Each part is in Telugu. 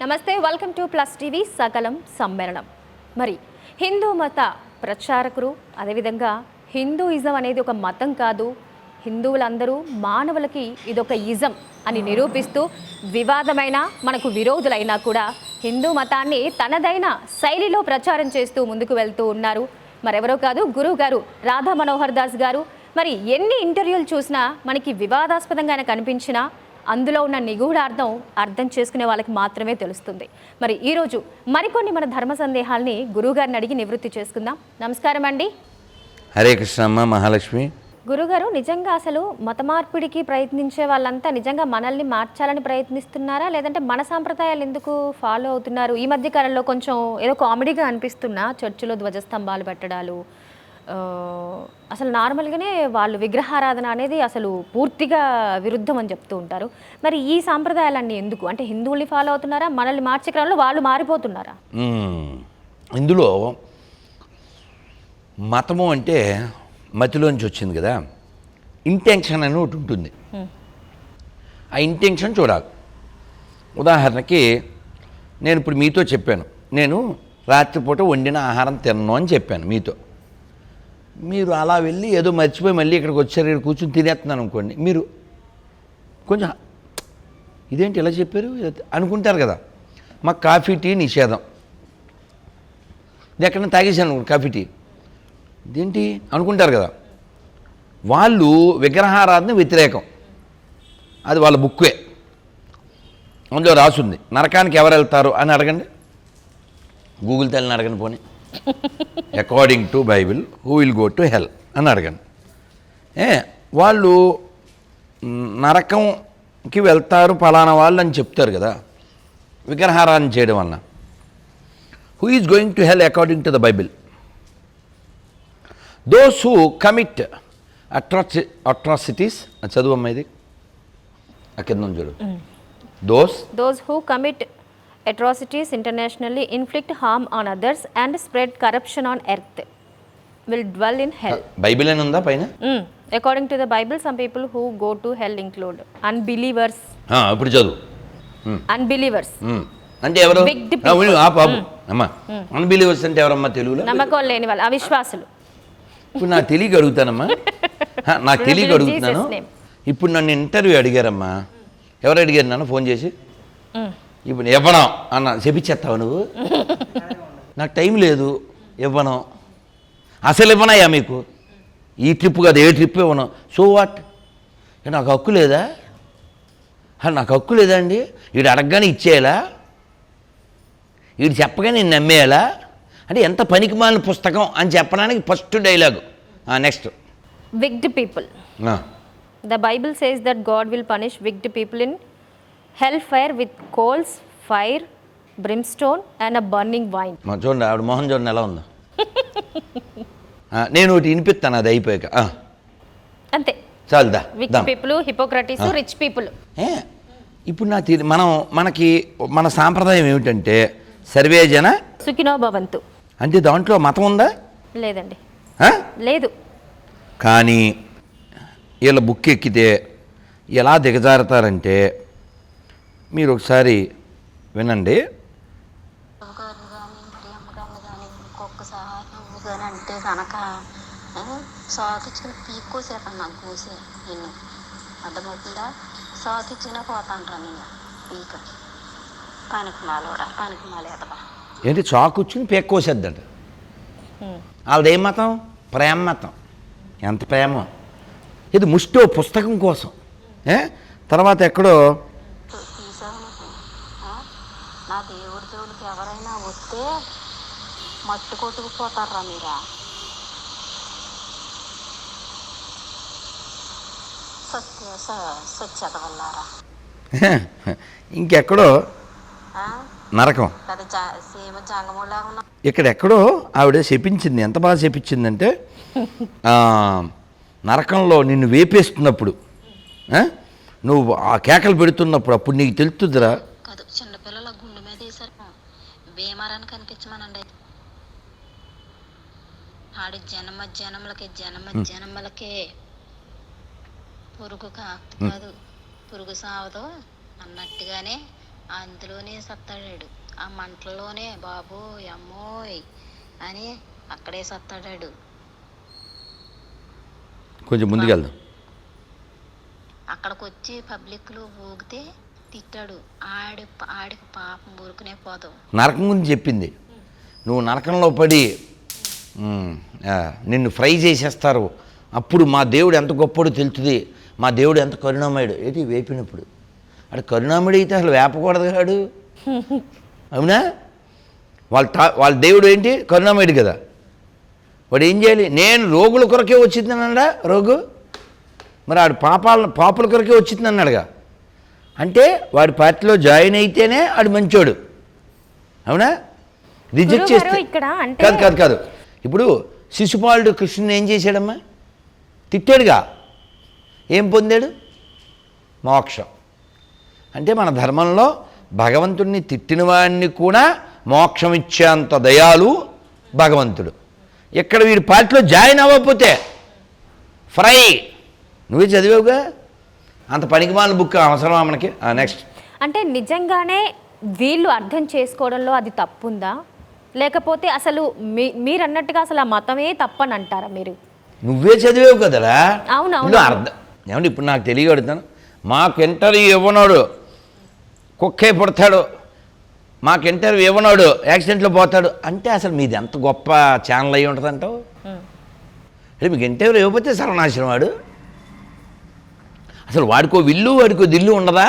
నమస్తే, వెల్కమ్ టు ప్లస్ టీవీ సకలం సమ్మేళనం. మరి హిందూ మత ప్రచారకులు, అదేవిధంగా హిందూయిజం అనేది ఒక మతం కాదు, హిందువులందరూ మానవులకి ఇదొక ఇజం అని నిరూపిస్తూ వివాదమైన మనకు విరోధులైనా కూడా హిందూ మతాన్ని తనదైన శైలిలో ప్రచారం చేస్తూ ముందుకు వెళ్తూ ఉన్నారు. మరెవరో కాదు, గురువు గారు రాధా మనోహర్ దాస్ గారు. మరి ఎన్ని ఇంటర్వ్యూలు చూసినా మనకి వివాదాస్పదంగా కనిపించినా అందులో ఉన్న నిగూఢార్థం అర్థం చేసుకునే వాళ్ళకి మాత్రమే తెలుస్తుంది. మరి ఈరోజు మరికొన్ని మన ధర్మ సందేహాల్ని గురువుగారిని అడిగి నివృత్తి చేసుకుందాం. నమస్కారం అండి. హరే కృష్ణమ్మ. మహాలక్ష్మి. గురుగారు, నిజంగా అసలు మత మార్పిడికి ప్రయత్నించే వాళ్ళంతా నిజంగా మనల్ని మార్చాలని ప్రయత్నిస్తున్నారా, లేదంటే మన సాంప్రదాయాలు ఎందుకు ఫాలో అవుతున్నారు? ఈ మధ్య కాలంలో కొంచెం ఏదో కామెడీగా అనిపిస్తున్నా చర్చిలో ధ్వజస్తంభాలు పెట్టడాలు, అసలు నార్మల్గానే వాళ్ళు విగ్రహారాధన అనేది అసలు పూర్తిగా విరుద్ధం అని చెప్తూ ఉంటారు. మరి ఈ సాంప్రదాయాలన్నీ ఎందుకు? అంటే హిందువుల్ని ఫాలో అవుతున్నారా, మనల్ని మార్చే క్రమంలో వాళ్ళు మారిపోతున్నారా? ఇందులో మతము అంటే మతిలోంచి వచ్చింది కదా, ఇంటెన్షన్ అని ఒకటి ఉంటుంది. ఆ ఇంటెన్షన్ చూడాలి. ఉదాహరణకి నేను ఇప్పుడు మీతో చెప్పాను, నేను రాత్రిపూట వండిన ఆహారం తినను అని చెప్పాను మీతో. మీరు అలా వెళ్ళి ఏదో మర్చిపోయి మళ్ళీ ఇక్కడికి వచ్చారు, ఇక్కడ కూర్చొని తినేస్తున్నాను అనుకోండి, మీరు కొంచెం ఇదేంటి ఇలా చెప్పారు అనుకుంటారు కదా. మాకు కాఫీ టీ నిషేధం, ఇది ఎక్కడైనా తాగేసాను కాఫీ టీ, ఇదేంటి అనుకుంటారు కదా. వాళ్ళు విగ్రహారాధన వ్యతిరేకం, అది వాళ్ళ బుక్వే, అందులో రాసుంది. నరకానికి ఎవరు వెళ్తారు అని అడగండి, గూగుల్ తల్లిని అడగండి, పోనీ according to Bible who will go to hell అని అడగండి. వాళ్ళు నరకంకి వెళ్తారు పలానా వాళ్ళు అని చెప్తారు కదా విగ్రహారాధన చేయడం వలన. Who is going to hell according to the Bible? Those who commit atrocities. చదువు అమ్మ ఇది, ఆ కింద చూడు. Those who commit atrocities internationally, inflict harm on others and spread corruption on earth will dwell in hell. Bible అని ఉందా పైన? According to the Bible, some people who go to hell include unbelievers. ఇప్పుడు చదువు. Unbelievers అంటే ఎవరు? అమ్మా, అన్బిలీవర్స్ అంటే ఎవరమ్మా తెలుగులో? నమ్మకం లేని వాళ్ళు, అవిశ్వాసులు. ఇప్పుడు నాకు తెలియక అడుగుతానమ్మా, నాకు తెలియక అడుగుతున్నాను. ఇప్పుడు నన్ను ఇంటర్వ్యూ అడిగారమ్మా, ఎవరు అడిగారు నన్ను ఫోన్ చేసి? ఇప్పుడు ఇవ్వడం అన్న చెప్పించేస్తావు నువ్వు, నాకు టైం లేదు ఇవ్వను, అసలు ఇవ్వనయ్యా మీకు, ఈ ట్రిప్ కాదు ఏ ట్రిప్ ఇవ్వను. సో వాట్, నాకు హక్కు లేదా? నాకు హక్కు లేదా అండి? వీడు అడగగానే ఇచ్చేయాలా, వీడు చెప్పగానే నేను నమ్మేయాలా? అంటే ఎంత పనికిమాలిన పుస్తకం అని చెప్పడానికి first dialogue. Next, wicked people. The Bible says that God will punish wicked people in hellfire with coals, fire, brimstone and a burning wine. చూడండి ఆవిడ మోహన్ చూడండి ఎలా ఉందో. నేను ఒకటి వినిపిస్తాను, అది అయిపోయాక అంతే. చాలుదా? wicked people, hypocrites, rich people. ఇప్పుడు మనకి మన సాంప్రదాయం ఏమిటంటే సర్వేజన సుఖినో భవంతు. అంటే దాంట్లో మతం ఉందా? లేదండి, లేదు. కానీ వీళ్ళ బుక్ ఎక్కితే ఎలా దిగజారుతారంటే మీరు ఒకసారి వినండి. అంటే కనుక సాకిచ్చిన పీక్కోసారు నాకు కోసే నిన్ను అర్థమవుతుందా? సాకిచ్చిన పోతాంటాను నేను పీక పనికి మాలేదబా. ఏంటి చాకుచ్చుని పేక్కోసేద్దంట? వాళ్ళదేం మతం? ప్రేమ మతం. ఎంత ప్రేమ! ఇది ముష్టో పుస్తకం కోసం. తర్వాత ఎక్కడో నా దేవుడి జోలికి ఎవరైనా వస్తే మట్టు కొట్టుకుపోతారా మీరా? చదవల్లారా ఇంకెక్కడో నరకం. ఇక్కడెక్కడో ఆవిడ చెప్పించింది, ఎంత బాగా చెప్పించిందంటే నరకంలో నిన్ను వేపేస్తున్నప్పుడు, నువ్వు ఆ కేకలు పెడుతున్నప్పుడు అప్పుడు నీకు తెలుస్తుందిరా. కాదు, చిన్నపిల్లల గుండె మీద వేసారు భీమారాన్ని కనిపించమనండి. ఆడి జనములకే పురుగు కాదు, పురుగు సావదు అన్నట్టుగానే అందులోనే సత్తాడాడు. ఆ మంటల్లోనే బాబోయ్ అమ్మోయ్ అని అక్కడే సత్తాడాడు. కొంచెం ముందుకెళ్దాం. అక్కడికి వచ్చి పబ్లిక్లో ఊగితే తిట్టాడు. ఆడికి పాపం ఊరుకునే పోదాం. నరకం గురించి చెప్పింది. నువ్వు నరకంలో పడి నిన్ను ఫ్రై చేసేస్తారు, అప్పుడు మా దేవుడు ఎంత గొప్పడు తెలుస్తుంది, మా దేవుడు ఎంత కరుణామయుడు. ఏది వేపినప్పుడు అటు కరుణామయుడు అయితే అసలు వేపకూడదు కాడు, అవునా? వాళ్ళ దేవుడు ఏంటి? కరుణామయుడు కదా. వాడు ఏం చేయాలి? నేను రోగుల కొరకే వచ్చిందన్నాడా రోగు, మరి ఆడు పాపుల కొరకే వచ్చింది అన్నాడుగా. అంటే వాడి పార్టీలో జాయిన్ అయితేనే ఆడు మంచోడు, అవునా? రిజెక్ట్ చేస్తే కాదు. ఇప్పుడు శిశుపాలుడు కృష్ణుని ఏం చేశాడమ్మా? తిట్టాడుగా. ఏం పొందాడు? మోక్షం. అంటే మన ధర్మంలో భగవంతుడిని తిట్టిన వాడిని కూడా మోక్షం ఇచ్చేంత దయాలు భగవంతుడు. ఎక్కడ వీడి పార్టీలో జాయిన్ అవ్వకపోతే ఫ్రై. నువ్వే చదివావుగా, అంత పనికిమాలిన బుక్ అవసరమా మనకి? నెక్స్ట్. అంటే నిజంగానే వీళ్ళు అర్థం చేసుకోవడంలో అది తప్పుందా, లేకపోతే అసలు మీరు అన్నట్టుగా అసలు ఆ మతమే తప్పని అంటారా మీరు? నువ్వే చదివావు కదరా. అవునవును. అర్థం ఏమంటే ఇప్పుడు నాకు తెలియగడుగుతాను. మాకు ఇంటర్వ్యూ ఇవ్వనాడు కుక్కే పుడతాడు, మాకు ఇంటర్వ్యూ ఇవ్వనాడు యాక్సిడెంట్లో పోతాడు అంటే అసలు మీది ఎంత గొప్ప ఛానల్ అయ్యి ఉంటుంది అంటావు? అంటే మీకు ఇంటర్వ్యూ ఇవ్వకపోతే సర్వనాశనం వాడు. అసలు వాడికో విల్లు వాడికో దిల్లు ఉండదా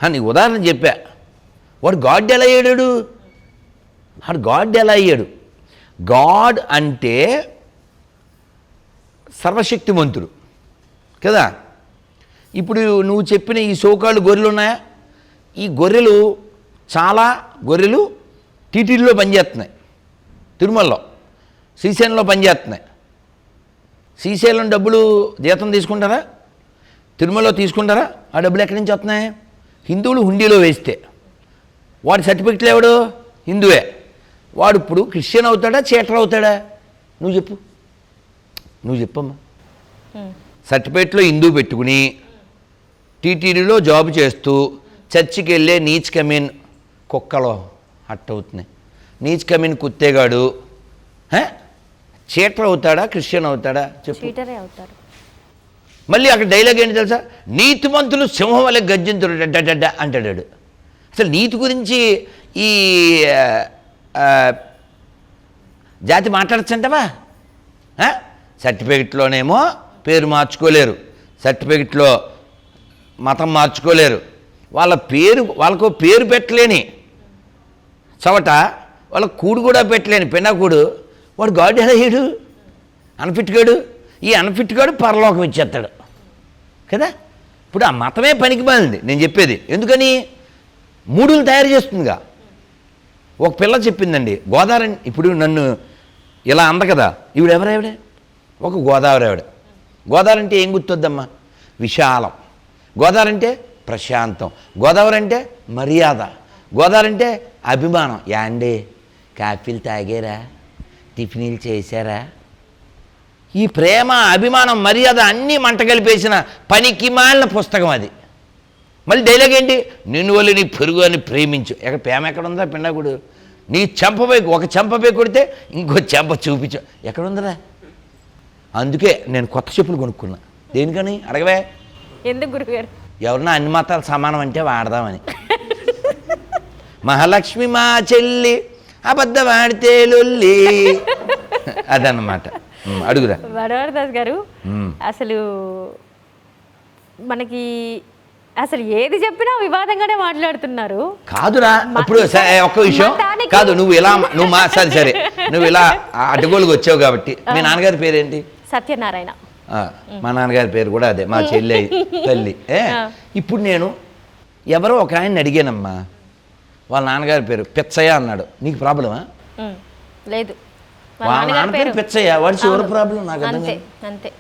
అని ఉదాహరణ చెప్పా. వాడు గాడ్ ఎలా అయ్యాడు? వాడు గాడ్ ఎలా అయ్యాడు? గాడ్ అంటే సర్వశక్తిమంతుడు కదా. ఇప్పుడు నువ్వు చెప్పిన ఈ సోకాళ్ళు గొర్రెలు ఉన్నాయా? ఈ గొర్రెలు చాలా గొర్రెలు టీటీడీలో పనిచేస్తున్నాయి, తిరుమలలో శ్రీశైలంలో పనిచేస్తున్నాయి. శ్రీశైలం డబ్బులు జీతం తీసుకుంటారా? తిరుమలలో తీసుకుంటారా? ఆ డబ్బులు ఎక్కడి నుంచి వస్తున్నాయి? హిందువులు హుండీలో వేస్తే వాడి సర్టిఫికెట్లు ఎవడు? హిందువే. వాడు ఇప్పుడు క్రిస్టియన్ అవుతాడా చీటర్ అవుతాడా? నువ్వు చెప్పమ్మా. సర్టిఫికెట్లో హిందూ పెట్టుకుని టీటీడీలో జాబ్ చేస్తూ చర్చికి వెళ్ళే నీచ్ కమీన్ కుక్కలో హట్ అవుతున్నాయి. నీచ్ కమీన్ కుత్తేగాడు చీటర్ అవుతాడా క్రిస్టియన్ అవుతాడా? చెప్పు. చీటరే అవుతాడు. మళ్ళీ అక్కడ డైలాగ్ ఏంటి తెలుసా? నీతిమంతులు సింహం వల్ల గర్జింతుడు డడ్డ అంటాడు. అసలు నీతి గురించి ఈ జాతి మాట్లాడచ్చంటవా? సర్టిఫికెట్లోనేమో పేరు మార్చుకోలేరు, సర్టిఫికెట్లో మతం మార్చుకోలేరు, వాళ్ళకు పేరు పెట్టలేని చవట, వాళ్ళకు కూడు కూడా పెట్టలేని పిన్నకూడు. వాడు గాడ్ ఎలా అయ్యాడు? అన్ఫిట్గాడు. ఈ అన్ఫిట్గాడు పరలోకం ఇచ్చేస్తాడు కదా. ఇప్పుడు ఆ మతమే పనికి మాలింది నేను చెప్పేది. ఎందుకని? మూడులు తయారు చేస్తుందిగా. ఒక పిల్ల చెప్పిందండి, గోదావరి ఇప్పుడు నన్ను ఇలా అంద కదా, ఈవిడెవరావిడే? ఒక గోదావరి ఆవిడ. గోదావరి అంటే ఏం గుర్తొద్దమ్మా? విశాలం. గోదావరి అంటే ప్రశాంతం. గోదావరి అంటే మర్యాద. గోదావరి అంటే అభిమానం. యాండే కాఫీలు తాగారా, టిఫిన్లు చేశారా? ఈ ప్రేమ అభిమానం మర్యాద అన్నీ మంట కలిపేసిన పనికి మాలిన పుస్తకం అది. మళ్ళీ డైలాగ్ ఏంటి? నిన్ను వల్ల నీ పెరుగు అని ప్రేమించు. ప్రేమ ఎక్కడుందా పిండాకుడు? నీ చెంపపై ఒక చెంపపై కొడితే ఇంకో చెంప చూపించు. ఎక్కడుందరా? అందుకే నేను కొత్త చెప్పులు కొనుక్కున్నా. దేనికని అడగవే? ఎందుకు గురుగారు? ఎవరన్నా అన్ని మతాలు సమానం అంటే వాడదామని. మహాలక్ష్మి మా చెల్లి అబద్ధం ఆడితే లొల్లి అదన్నమాట. అడుగుదా వరవరదాస్ గారు, అసలు మనకి అసలు ఏది చెప్పినా వివాదంగానే మాట్లాడుతున్నారు. కాదురా. ఇప్పుడు ఒక్క విషయం కాదు, నువ్వు సరే నువ్వు ఇలా అడ్డగోలుగా వచ్చావు కాబట్టి. మీ నాన్నగారి పేరేంటి? సత్యనారాయణ. మా నాన్నగారి పేరు కూడా అదే, మా చెల్లి తల్లి. ఇప్పుడు నేను ఎవరో ఒక ఆయన్ని అడిగానమ్మా, వాళ్ళ నాన్నగారి పేరు పిచ్చయ్య అన్నాడు. నీకు ప్రాబ్లమా? లేదు. వాళ్ళ నాన్న పేరు పిచ్చయ్య, వాడి చివరి ప్రాబ్లం నాకు అంతే.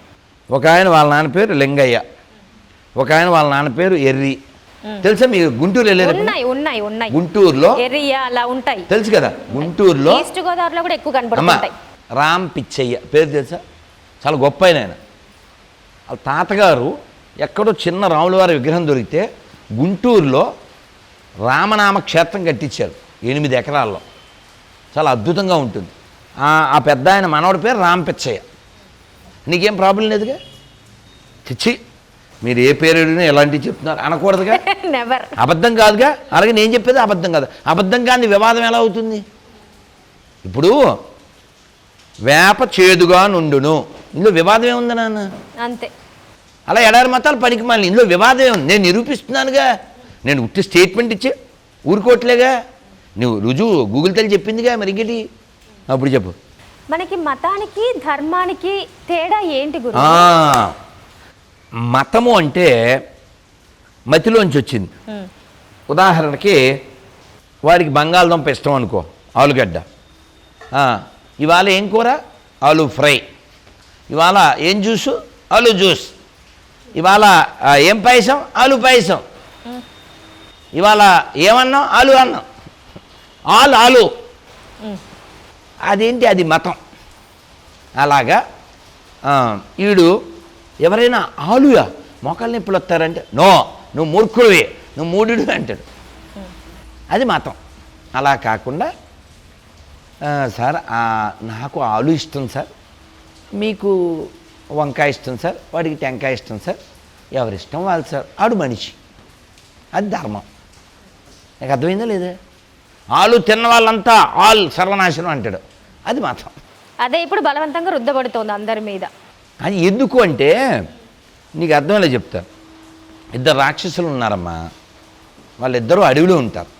ఒక ఆయన వాళ్ళ నాన్న పేరు లింగయ్య, ఒక ఆయన వాళ్ళ నాన్న పేరు ఎర్రి. తెలుసా మీకు? గుంటూరు వెళ్ళారు? ఉన్నాయి. గుంటూరులో అలా ఉంటాయి, తెలుసు కదా. గుంటూరులో ఈస్ట్ గోదావరిలో కూడా ఎక్కువ కనబడుతుంటాయి. రామ్ పిచ్చయ్య పేరు తెలుసా? చాలా గొప్ప ఆయన. వాళ్ళ తాతగారు ఎక్కడో చిన్న రాముల వారి విగ్రహం దొరికితే గుంటూరులో రామనామ క్షేత్రం కట్టించారు 8 ఎకరాల్లో. చాలా అద్భుతంగా ఉంటుంది. ఆ పెద్ద ఆయన మనవడి పేరు రామపిచ్చయ్య. నీకేం ప్రాబ్లం లేదుగా? చిచ్చి, మీరు ఏ పేరు అడిగినా ఎలాంటివి చెప్తున్నారు అనకూడదుగా. నెవర్. అబద్ధం కాదుగా. అలాగే నేను చెప్పేది అబద్ధం కాదు. అబద్ధం కాని వివాదం ఎలా అవుతుంది? ఇప్పుడు వేప చేదుగా నుండును, ఇందులో వివాదం ఏముంది నాన్న? అంతే. అలా ఎడారి మతాలు పనికి మళ్ళీ ఇందులో వివాదం ఏముంది? నేను నిరూపిస్తున్నానుగా. నేను ఉట్టి స్టేట్మెంట్ ఇచ్చే ఊరుకోవట్లేగా. నువ్వు రుజువు గూగుల్ తల్లి చెప్పిందిగా, మరి ఇంకేంటి? అప్పుడు చెప్పు. మనకి మతానికి ధర్మానికి తేడా ఏంటి గురు? మతము అంటే మతిలోంచి వచ్చింది. ఉదాహరణకి వాడికి బంగాళదుంప ఇష్టం అనుకో, ఆలుగడ్డ. ఇవాళ ఏం కూర? ఆలు ఫ్రై. ఇవాళ ఏం జ్యూసు? ఆలు జ్యూస్. ఇవాళ ఏం పాయసం? ఆలు పాయసం. ఇవాళ ఏమన్నాం? ఆలు అన్నం. ఆలు. అదేంటి? అది మతం. అలాగా వీడు ఎవరైనా ఆలుయా మోకాళ్ళ నొప్పులు వస్తారంటే, నో నువ్వు మూర్ఖుడివి, నువ్వు మూఢుడు అంటాడు. అది మతం. అలా కాకుండా సార్ నాకు ఆలు ఇష్టం సార్, మీకు వంకాయ ఇష్టం సార్, వాడికి టెంకాయ ఇష్టం సార్, ఎవరిష్టం వాళ్ళు సార్, ఆడు మనిషి. అది ధర్మం. నాకు అర్థమైందా లేదా? ఆలు తిన్న వాళ్ళంతా ఆల్ సర్వనాశనం అంటాడు. అది మతం. అదే ఇప్పుడు బలవంతంగా రుద్దబడుతోంది అందరి మీద. అది ఎందుకు అంటే నీకు అర్థమేలా చెప్తాను. 2 రాక్షసులు ఉన్నారమ్మా. వాళ్ళిద్దరూ అడవిలో ఉంటారు.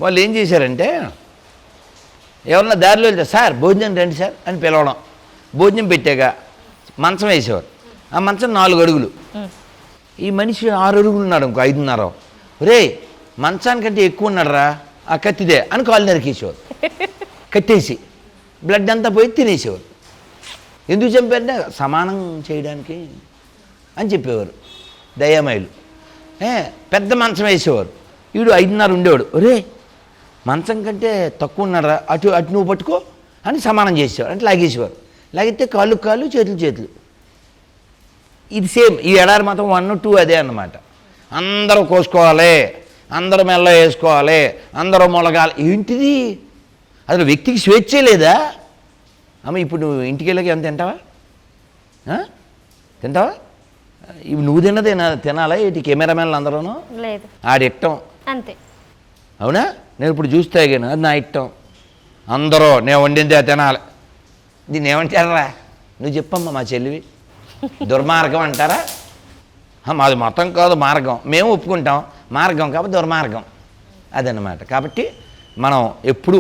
వాళ్ళు ఏం చేశారంటే, ఎవరన్నా దారిలో వెళ్తే సార్ భోజనం రండి సార్ అని పిలవడం. భోజనం పెట్టాక మంచం వేసేవారు. ఆ మంచం 4 అడుగులు. ఈ మనిషి 6 అడుగులు ఉన్నాడు, ఇంకో 5.5. రే మంచానికంటే ఎక్కువ ఉన్నాడురా, ఆ కత్తిదే అని కాలు నరికేసేవారు. కట్టేసి బ్లడ్ అంతా పోయి తినేసేవారు. ఎందుకు చంపారంటే సమానం చేయడానికి అని చెప్పేవారు దయామయులు. పెద్ద మంచం వేసేవారు. వీడు 5.5 ఉండేవాడు. ఒరే మంచం కంటే తక్కువ ఉన్నారా, అటు నువ్వు పట్టుకో అని సమానం చేసేవారు. అంటే లాగేసేవారు. లాగితే కాళ్ళు చేతులు. ఇది సేమ్ ఈ ఎడారి మతం 1, 2 అదే అన్నమాట. అందరూ కోసుకోవాలి, అందరూ మెల్ల వేసుకోవాలి, అందరూ మొలగాలి. ఏంటిది? అసలు వ్యక్తికి స్వేచ్ఛే లేదా? అమ్మ ఇప్పుడు నువ్వు ఇంటికి వెళ్ళాక ఏమైనా తింటావా? ఇవి నువ్వు తినాలా? ఇటు కెమెరామెన్లు అందరూనూ లేదు, ఆడి ఇష్టం అంతే. అవునా? నేను ఇప్పుడు జ్యూస్ తాగాను, అది నా ఇష్టం. అందరూ నేను వండిందే తినాలి. దీన్ని ఏమంటారా? నువ్వు చెప్పమ్మా, మా చెల్లివి. దుర్మార్గం అంటారా? మాది మతం కాదు, మార్గం. మేము ఒప్పుకుంటాం, మార్గం కాబట్టి దుర్మార్గం. అదన్నమాట. కాబట్టి మనం ఎప్పుడు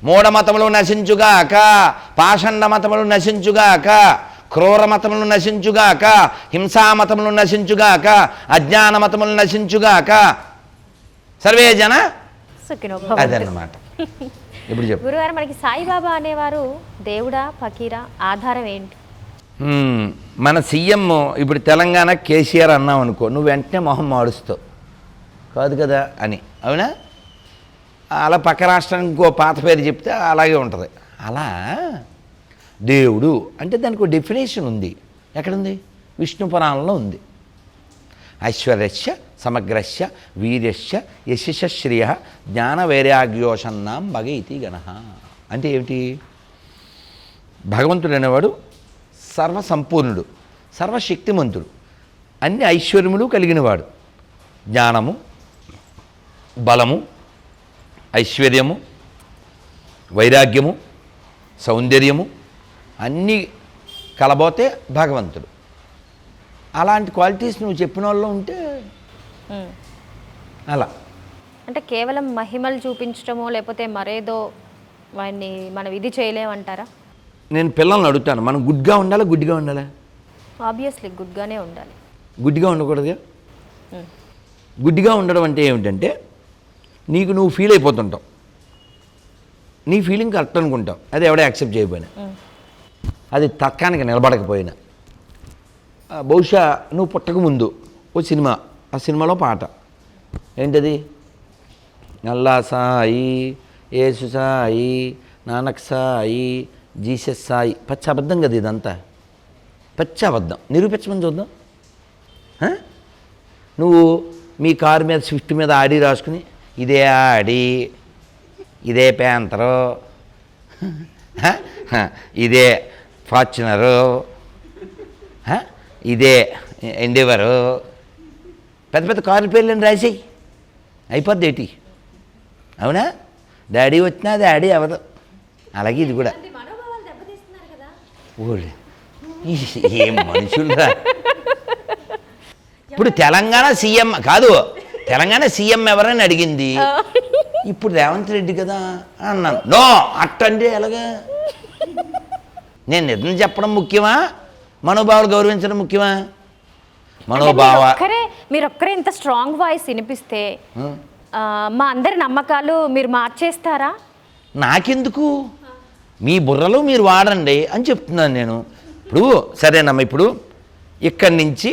మూఢమతములు నశించుగాక, పాషండ మతములు నశించుగాక, క్రూర మతములు నశించుగాక, హింసామతములు నశించుగాక, అజ్ఞాన మతములు నశించుగాక, సర్వే జన సుఖినో. అదన్నమాట. ఇప్పుడు చెప్పు గురుగారు, మనకి సాయిబాబా అనేవారు దేవుడా ఫకీరా? ఆధారం ఏంటి? మన సీఎం ఇప్పుడు తెలంగాణ కేసీఆర్ అన్నావు అనుకో, నువ్వు వెంటనే మొహం మాడుస్తావు కాదు కదా అని. అవునా? అలా పక్క రాష్ట్రానికి ఇంకో పాత పేరు చెప్తే అలాగే ఉంటుంది. అలా దేవుడు అంటే దానికి ఒక డెఫినేషన్ ఉంది. ఎక్కడుంది? విష్ణు పురాణంలో ఉంది. ఐశ్వర్యస్య సమగ్రస్య వీర్యస్య యశస్య శ్రియ జ్ఞాన వైరాగ్యోషన్నాం భగ ఇతి గణః. అంటే ఏమిటి? భగవంతుడు అనేవాడు సర్వసంపూర్ణుడు, సర్వశక్తిమంతుడు, అన్ని ఐశ్వర్యములు కలిగినవాడు. జ్ఞానము, బలము, ఐశ్వర్యము, వైరాగ్యము, సౌందర్యము అన్నీ కలబోతే భగవంతుడు. అలాంటి క్వాలిటీస్ నువ్వు చెప్పిన వాళ్ళు ఉంటే అలా. అంటే కేవలం మహిమలు చూపించడమో లేకపోతే మరేదో వాడిని మనం ఇది చేయలేమంటారా? నేను పిల్లల్ని అడుగుతాను, మనం గుడ్గా ఉండాలా గుడ్డిగా ఉండాలా? ఆబ్వియస్లీ గుడ్గానే ఉండాలి. గుడ్డిగా ఉండకూడదుగా. గుడ్డిగా ఉండడం అంటే ఏమిటంటే నీకు నువ్వు ఫీల్ అయిపోతుంటావు, నీ ఫీలింగ్ కరెక్ట్ అనుకుంటావు, అది ఎవడే యాక్సెప్ట్ చేయకపోయినా, అది తక్కానికి నిలబడకపోయినా. బహుశా నువ్వు పుట్టక ముందు ఓ సినిమా, ఆ సినిమాలో పాట ఏంటది? నల్లా సాయి, యేసు సాయి, నానక్ సాయి, జీసస్ సాయి. పచ్చి అబద్ధం కదా ఇదంతా, పచ్చి అబద్ధం. నిరూపించమని చూద్దాం. నువ్వు మీ కారు మీద స్విఫ్ట్ మీద ఆడి రాసుకుని ఇదే ఆడి, ఇదే ప్యాంతరు, ఇదే ఫార్చునరు, ఇదే ఎండేవరు, పెద్ద పెద్ద కార్ల పేర్లను రాసేయి, అయిపోద్ది ఏంటి? అవునా? డాడీ వచ్చినా డాడీ అవ్వదు. అలాగే ఇది కూడా. ఓడి ఏం మనుషులురా. ఇప్పుడు తెలంగాణ సీఎం కాదు, తెలంగాణ సీఎం ఎవరని అడిగింది. ఇప్పుడు రేవంత్ రెడ్డి కదా అన్నాను. నో అట్టంటే ఎలాగా? నేను నిజం చెప్పడం ముఖ్యమా, మనోభావాలు గౌరవించడం ముఖ్యమా? మనోభావ మీరొక్కరే ఇంత స్ట్రాంగ్ వాయిస్ వినిపిస్తే మా అందరి నమ్మకాలు మీరు మార్చేస్తారా? నాకెందుకు, మీ బుర్రలు మీరు వాడండి అని చెప్తున్నాను నేను. ఇప్పుడు సరేనమ్మా, ఇప్పుడు ఇక్కడి నుంచి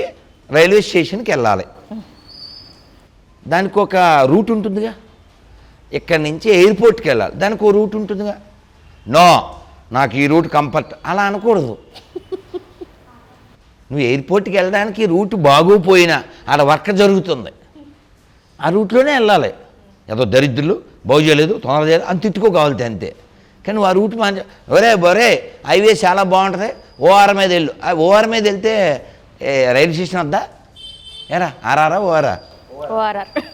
రైల్వే స్టేషన్కి వెళ్ళాలి, దానికి ఒక రూట్ ఉంటుందిగా. ఇక్కడి నుంచి ఎయిర్పోర్ట్కి వెళ్ళాలి, దానికి ఒక రూట్ ఉంటుందిగా. నో నాకు ఈ రూట్ కంఫర్ట్ అలా అనకూడదు. నువ్వు ఎయిర్పోర్ట్కి వెళ్ళడానికి రూట్ బాగోపోయినా ఆడ వర్క్ జరుగుతుంది, ఆ రూట్లోనే వెళ్ళాలి. ఏదో దరిద్రులు బాగుచేయలేదు, తొందర చేయలేదు అని తిట్టుకోగలుగుతాయి అంతే. కానీ నువ్వు ఆ రూట్ ఒరే హైవే చాలా బాగుంటుంది, ఓఆర్ మీద వెళ్ళు. ఓఆర్ మీద వెళ్తే రైల్వే స్టేషన్ వద్దా? ఏరా ఆర్ఆరా ఓఆర్ఆర్?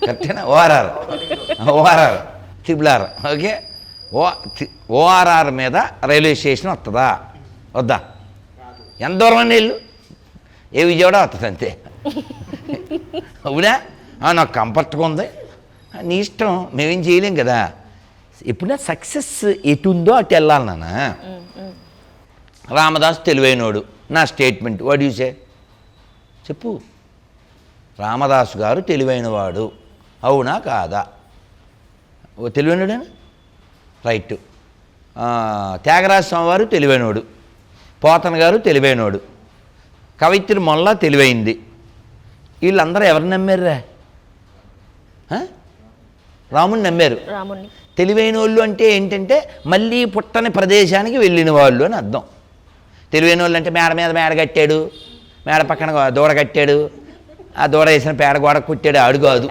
కరెక్టేనా? ORR triple okay. ఓఆర్ఆర్ మీద రైల్వే స్టేషన్ వస్తుందా వద్దా? ఎంత దూరం అని వెళ్ళు, ఏ విజయవాడ వస్తుంది అంతే. అవునా? నాకు కంఫర్ట్గా ఉంది, నీ ఇష్టం, మేమేం చేయలేం కదా. ఎప్పుడైనా సక్సెస్ ఎటు ఉందో అటు వెళ్ళాలి నాన్న. రామదాస్ తెలివైనోడు, నా స్టేట్మెంట్. What you say? చెప్పు. రామదాసు గారు తెలివైనవాడు, అవునా కాదా? తెలివైనడేనా? రైట్. త్యాగరాజ స్వామి వారు తెలివైనోడు, పోతన గారు తెలివైనోడు, కవయిత్రి మొల్ల తెలివైంది. వీళ్ళందరూ ఎవరిని నమ్మారురా? రాముని నమ్మారు. తెలివైన వాళ్ళు అంటే ఏంటంటే మళ్ళీ పుట్టని ప్రదేశానికి వెళ్ళిన వాళ్ళు అని అర్థం. తెలివైన వాళ్ళు అంటే మేడ మీద మేడ కట్టాడు, మేడ పక్కన దూడ కట్టాడు, ఆ దూడ వేసిన పేడ గోడ కుట్టాడు, ఆడు కాదు.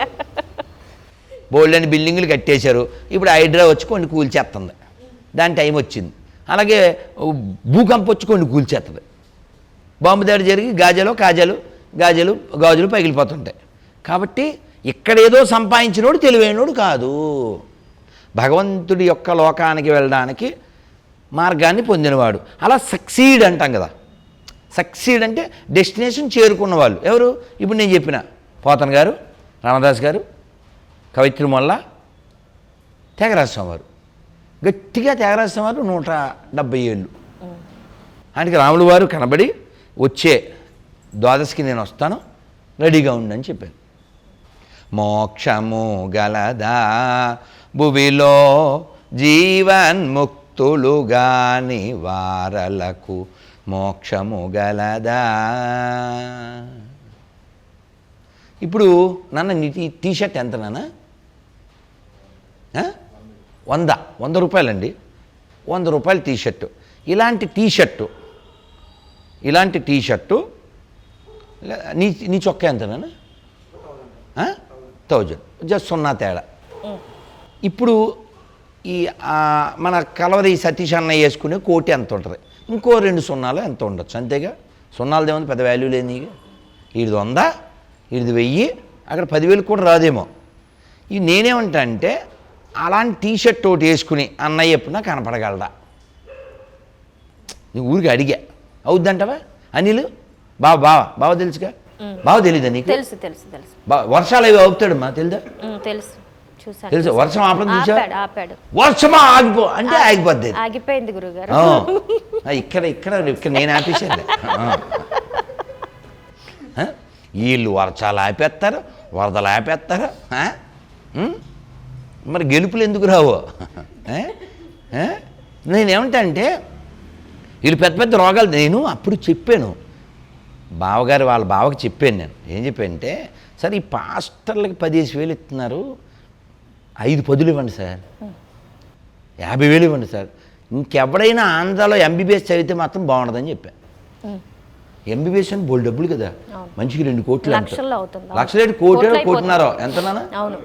బోల్డని బిల్డింగులు కట్టేశారు, ఇప్పుడు హైడ్రా వచ్చి కొన్ని కూల్చేస్తుంది, దాని టైం వచ్చింది. అలాగే భూకంపం వచ్చి కొన్ని కూల్చేస్తుంది, బాంబు దాడి జరిగి గాజులు పగిలిపోతుంటాయి. కాబట్టి ఇక్కడేదో సంపాదించినోడు తెలివైనోడు కాదు. భగవంతుడి యొక్క లోకానికి వెళ్ళడానికి మార్గాన్ని పొందినవాడు. అలా సక్సీడ్ అంటాం కదా. సక్సీడ్ అంటే డెస్టినేషన్ చేరుకున్న వాళ్ళు ఎవరు? ఇప్పుడు నేను చెప్పిన పోతన్ గారు, రామదాస్ గారు, కవయిత్రి మొల్ల, త్యాగరాజ స్వామి వారు. గట్టిగా త్యాగరాజ స్వామి వారు 170 ఏళ్ళు. ఆయనకి రాములు వారు కనబడి వచ్చే ద్వాదశికి నేను వస్తాను, రెడీగా ఉండని చెప్పాను. మోక్షము గలదా భువిలో జీవన్ముక్తులు గాని వారలకు మోక్షము గలదా. ఇప్పుడు నాన్న నీ టీషర్ట్ ఎంత నాన్న? 100 రూపాయలండి. 100 రూపాయల టీషర్టు. ఇలాంటి టీషర్టు నీ చొక్కా ఎంత నాన్న? 1000. జస్ట్ 0 తేడా. ఇప్పుడు ఈ మన కలవరి సతీష్ అన్నయ్య వేసుకునే కోటి ఎంత ఉంటుంది? ఇంకో 2 సున్నాలు ఎంత ఉండొచ్చు, అంతేగా. సున్నాలది ఏముంది, పెద్ద వాల్యూ లేదు నీకు. ఇది 100, ఇది 1000, అక్కడ 10,000 కూడా రాదేమో. ఇది నేనేమంటా అంటే అలాంటి టీషర్ట్ ఒకటి వేసుకుని అన్నయ్య ఎప్పుడన్నా కనపడగలడా? నీ ఊరికి అడిగా, అవుద్దంటవా? అనిల్ బావ తెలుసుగా? బావ తెలీదా నీకు? తెలుసు. వర్షాలు అవి అవుతాడమ్మా, తెలుదా? తెలుసు. వర్షం ఆపడం చూసా? వర్షమా ఆగిపో అంటే ఆగిపోద్ది, ఆగిపోయింది గురుగారు. ఇక్కడ నేను ఆపేసాను. వీళ్ళు వర్షాలు ఆపేస్తారు, వరదలు ఆపేస్తారు. మరి గెలుపులు ఎందుకు రావు? నేనేమంటా అంటే వీళ్ళు పెద్ద పెద్ద రోగాలు. నేను అప్పుడు చెప్పాను బావగారు, వాళ్ళ బావకి చెప్పాను. నేను ఏం చెప్పానంటే, సార్ ఈ పాస్టర్లకి 15,000 ఇస్తున్నారు, 5 పదులు ఇవ్వండి సార్, 50,000 ఇవ్వండి సార్. ఇంకెవడైనా ఆంధ్రాలో MBBS చదివితే మాత్రం బాగుండదని చెప్పాను. ఎంబీబీఎస్ అని బోల్ డబ్బులు కదా, మంచికి 2 కోట్లు లక్షల్లో అవుతుంది. లక్షలేటి కోటి కోటిన్నారో ఎంతనా, అవును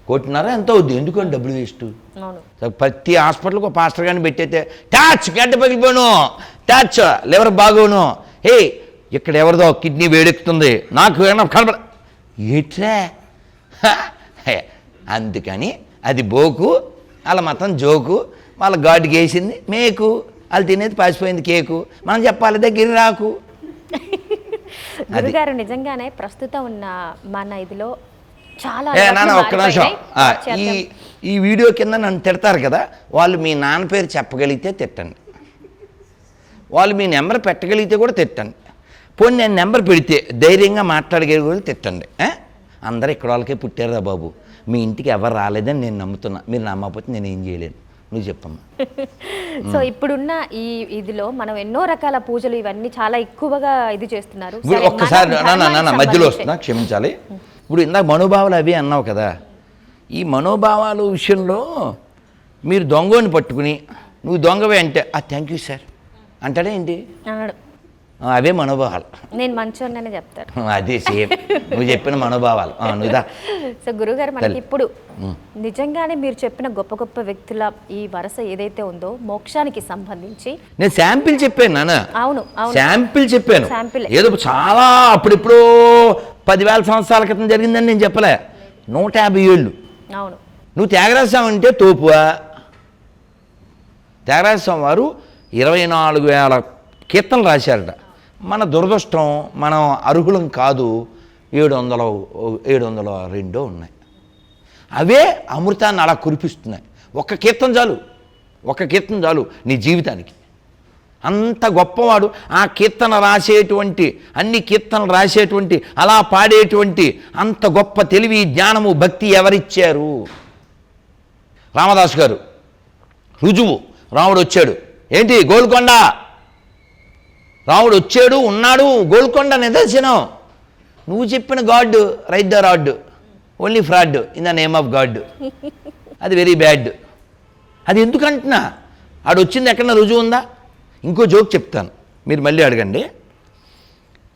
కోటిన్నారా ఎంత అవుద్ది, ఎందుకంటే డబ్బులు వేస్ట్. అవును. ప్రతి హాస్పిటల్కి ఒక పాస్టర్ గారిని పెట్టయితే టచ్ గడ్డ పగిలిపోను, టచ్ లివర్ బాగోను, హే ఇక్కడ ఎవరిదో కిడ్నీ వేడెక్కుతుంది నాకు ఏమన్నా కనబడ ఏట్రా. అందుకని అది బోకు, వాళ్ళ మతం జోకు, వాళ్ళ గాడికి వేసింది మేకు, వాళ్ళు తినేది పాసిపోయింది కేకు, మనం చెప్పాలి దగ్గర రాకు. గురుగారు నిజంగానే ప్రస్తుతం ఉన్న మన ఇదిలో చాలా నాన్న ఒక్క నిమిషం, ఈ వీడియో కింద నన్ను తిడతారు కదా, వాళ్ళు మీ నాన్న పేరు చెప్పగలిగితే తిట్టండి, వాళ్ళు మీ నెంబర్ పెట్టగలిగితే కూడా తిట్టండి, పోనీ నేను నెంబర్ పెడితే ధైర్యంగా మాట్లాడగలిగే తిట్టండి. అందరూ ఇక్కడ వాళ్ళకే పుట్టారా బాబు, మీ ఇంటికి ఎవరు రాలేదని నేను నమ్ముతున్నా, మీరు నమ్మకపోతే నేను ఏం చేయలేను, నువ్వు చెప్పమ్మా. సో ఇప్పుడున్న ఈ ఇదిలో మనం ఎన్నో రకాల పూజలు ఇవన్నీ చాలా ఎక్కువగా ఇది చేస్తున్నారు. ఒక్కసారి నాన్న మధ్యలో వస్తున్నా, క్షమించాలి. ఇప్పుడు ఇందాక మనోభావాలు అవి అన్నావు కదా, ఈ మనోభావాల విషయంలో మీరు దొంగని పట్టుకుని నువ్వు దొంగవే అంటే థ్యాంక్ యూ సార్ అంటాడే ఏంటి, అన్నాడు. అవే మనోభావాలు. నేను మంచోన్ననే చెప్తారు, అదే సేమ్ నువ్వు చెప్పిన మనోభావాలు. నువ్వుదా. సో గురుగారు మనకి ఇప్పుడు నిజంగానే మీరు చెప్పిన గొప్ప గొప్ప వ్యక్తుల ఈ వరుస ఏదైతే ఉందో మోక్షానికి సంబంధించి నేను శాంపిల్ చెప్పాను నాన్న. అవును శాంపిల్ చెప్పాను, శాంపిల్ ఏదో చాలా అప్పుడిప్పుడు 10,000 సంవత్సరాల క్రితం జరిగిందని నేను చెప్పలే, 150 ఏళ్ళు. అవును. నువ్వు త్యాగరాజస్వామి అంటే తోపువా? త్యాగరాజస్వామి వారు 24,000 కీర్తనలు రాశారట. మన దురదృష్టం మనం అర్హులం కాదు, 702 ఉన్నాయి. అవే అమృతాన్ని అలా కురిపిస్తున్నాయి. ఒక్క కీర్తన చాలు నీ జీవితానికి. అంత గొప్పవాడు. ఆ కీర్తన రాసేటువంటి అన్ని కీర్తనలు రాసేటువంటి అలా పాడేటువంటి అంత గొప్ప తెలివి జ్ఞానము భక్తి ఎవరిచ్చారు? రామదాసు గారు రుజువు. రాముడు వచ్చాడు, ఏంటి గోల్కొండ, రాముడు వచ్చాడు ఉన్నాడు, గోల్కొండ నిదర్శనం. నువ్వు చెప్పిన God right the rod, only fraud in the name of God. అది వెరీ బ్యాడ్. అది ఎందుకంటున్నా, ఆడు వచ్చింది ఎక్కడన్నా రుజువు ఉందా? ఇంకో జోక్ చెప్తాను, మీరు మళ్ళీ అడగండి.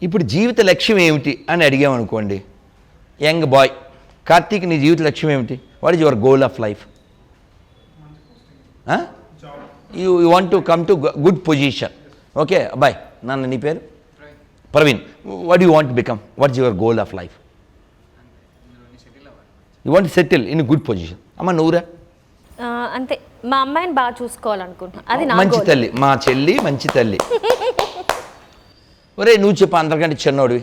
ఇప్పుడు జీవిత లక్ష్యం ఏమిటి అని అడిగామనుకోండి, యంగ్ బాయ్ కార్తీక్ నీ జీవిత లక్ష్యం ఏమిటి? What is your goal of life? You want to come to good position. Okay boy. నాన్న నీ పేరు? Praveen. What you want become? What is your goal of life? You want settle in good position. అమ్మ నువ్వురా? అంతే, మా అమ్మాయిని బాగా చూసుకోవాలనుకుంటున్నా, అది నా మంచి తల్లి, మా చెల్లి మంచి తల్లి. ఒరే నువ్వు చెప్పు, అందరికంటే చిన్నోడివి,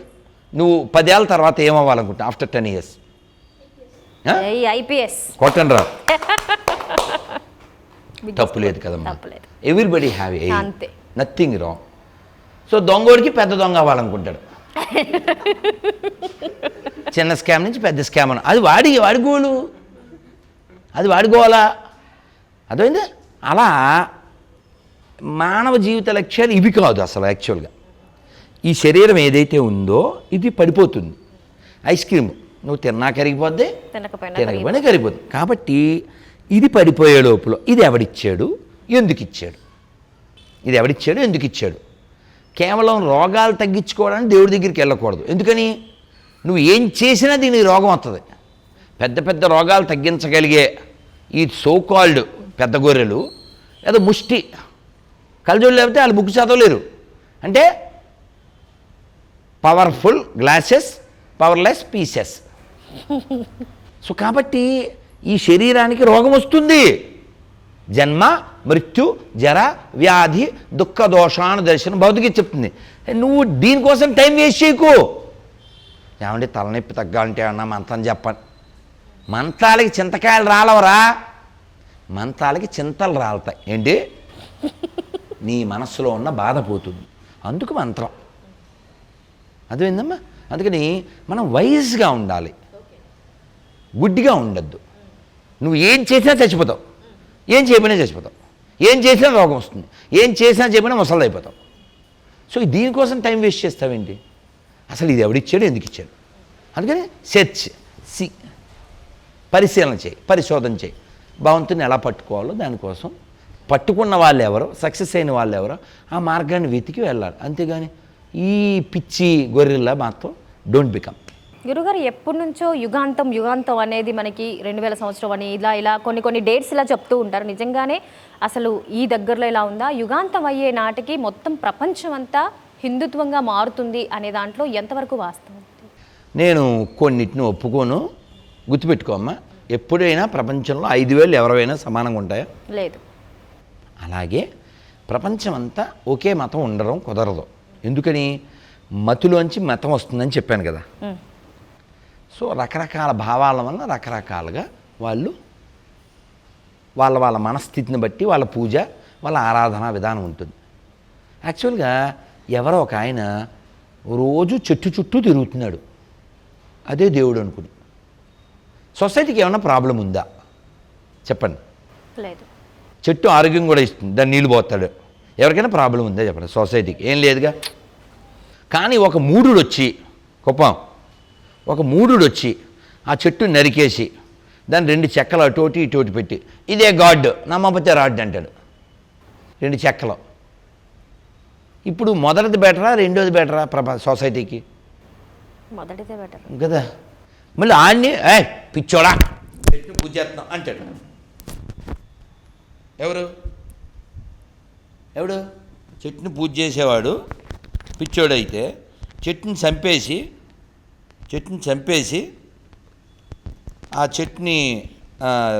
నువ్వు 10 ఏళ్ళ తర్వాత ఏమవ్వాలనుకుంటా ఆఫ్టర్ 10 years? ఐపీఎస్. కొట్టండి రా. తప్పు లేదు కదమ్మా, everybody have a, nothing wrong. So దొంగోడికి పెద్ద దొంగ అవ్వాలనుకుంటాడు, చిన్న స్కామ్ నుంచి పెద్ద స్కామ్ అని, అది వాడి గోలు, అది వాడుకోవాలా, అదైంది. అలా మానవ జీవిత లక్ష్యాలు ఇవి కాదు అసలు. యాక్చువల్గా ఈ శరీరం ఏదైతే ఉందో ఇది పడిపోతుంది. ఐస్ క్రీమ్ నువ్వు తిన్నా కరిగిపోద్ది, తినకపోయినా కరిగిపోద్ది. కాబట్టి ఇది పడిపోయే లోపల ఇది ఎవడిచ్చాడు, ఎందుకు ఇచ్చాడు, ఇది ఎవడిచ్చాడు, ఎందుకు ఇచ్చాడు. కేవలం రోగాలు తగ్గించుకోవడానికి దేవుడి దగ్గరికి వెళ్ళకూడదు. ఎందుకని? నువ్వు ఏం చేసినా దీనికి రోగం వస్తుంది. పెద్ద పెద్ద రోగాలు తగ్గించగలిగే ఈ సోకాల్డ్ పెద్ద గొర్రెలు ఏదో ముష్టి కలజోళ్ళు లేకపోతే వాళ్ళు బుక్ చదవలేరు. అంటే powerful glasses, powerless pieces. So కాబట్టి ఈ శరీరానికి రోగం వస్తుంది. జన్మ మృత్యు జర వ్యాధి దుఃఖ దోషాను దర్శనం భౌతికి చెప్తుంది. నువ్వు దీనికోసం టైం వేస్ట్ చేయకు. ఏమంటే తలనొప్పి తగ్గాలంటే అన్న మంత్రం చెప్పండి. మంత్రాలకి చింతకాయలు రాలవరా, మంత్రాలకి చింతలు రాలుతాయి. ఏంటి? నీ మనస్సులో ఉన్న బాధ పోతుంది, అందుకు మంత్రం. అదేందమ్మా? అందుకని మనం వైజ్గా ఉండాలి, గుడ్డిగా ఉండద్దు. నువ్వు ఏం చేసినా చచ్చిపోతావు, ఏం చేయమైనా చచ్చిపోతావు, ఏం చేసినా రోగం వస్తుంది, ఏం చేసినా చెప్పినా ముసలి అయిపోతావు. సో దీనికోసం టైం వేస్ట్ చేస్తావేంటి? అసలు ఇది ఎవడిచ్చాడు, ఎందుకు ఇచ్చాడు? అందుకని సెర్చ్, పరిశీలన చేయి, పరిశోధన చేయి. భగవంతుని ఎలా పట్టుకోవాలో దానికోసం పట్టుకున్న వాళ్ళు ఎవరో, సక్సెస్ అయిన వాళ్ళు ఎవరో ఆ మార్గాన్ని వెతికి వెళ్ళాలి. అంతేగాని ఈ పిచ్చి గొర్రెల్లా మాత్రం డోంట్ బికమ్. గురుగారు ఎప్పటి నుంచో యుగాంతం యుగాంతం అనేది మనకి 2000 సంవత్సరం అని ఇలా కొన్ని డేట్స్ ఇలా చెప్తూ ఉంటారు. నిజంగానే అసలు ఈ దగ్గరలో ఇలా ఉందా? యుగాంతం అయ్యే నాటికి మొత్తం ప్రపంచం అంతా హిందుత్వంగా మారుతుంది అనే దాంట్లో ఎంతవరకు వాస్తవం? నేను కొన్నిటిని ఒప్పుకోను. గుర్తుపెట్టుకోమ్మా, ఎప్పుడైనా ప్రపంచంలో 5000 ఎవరైనా సమానంగా ఉంటాయా? లేదు. అలాగే ప్రపంచం అంతా ఒకే మతం ఉండడం కుదరదు. ఎందుకని? మతిలోంచి మతం వస్తుందని చెప్పాను కదా. సో రకరకాల భావాల వల్ల రకరకాలుగా వాళ్ళు వాళ్ళ మనస్థితిని బట్టి వాళ్ళ పూజ, వాళ్ళ ఆరాధనా విధానం ఉంటుంది. యాక్చువల్గా ఎవరో ఒక ఆయన రోజు చెట్టు చుట్టూ తిరుగుతున్నాడు, అదే దేవుడు అనుకుని. సొసైటీకి ఏమైనా ప్రాబ్లం ఉందా చెప్పండి? లేదు. చెట్టు ఆరోగ్యం కూడా ఇస్తుంది, దాన్ని నీళ్ళు పోతాడు. ఎవరికైనా ప్రాబ్లం ఉందా చెప్పండి? సొసైటీకి ఏం లేదుగా. కానీ ఒక మూఢుడు వచ్చి ఆ చెట్టు నరికేసి దాన్ని 2 చెక్కలు అటోటి ఇటోటి పెట్టి ఇదే గాడ్, నమ్మకపోతే రాడ్ అంటాడు. 2 చెక్కలు. ఇప్పుడు మొదటిది బెటరా రెండోది బెటరా సొసైటీకి? మొదటిదే బెటర్ కదా. మళ్ళీ ఆడిని పిచ్చోడా చెట్టు పూజ చేస్తున్నాం అంటాడు. ఎవడు చెట్టుని పూజ చేసేవాడు పిచ్చోడైతే చెట్టుని చంపేసి ఆ చెట్టుని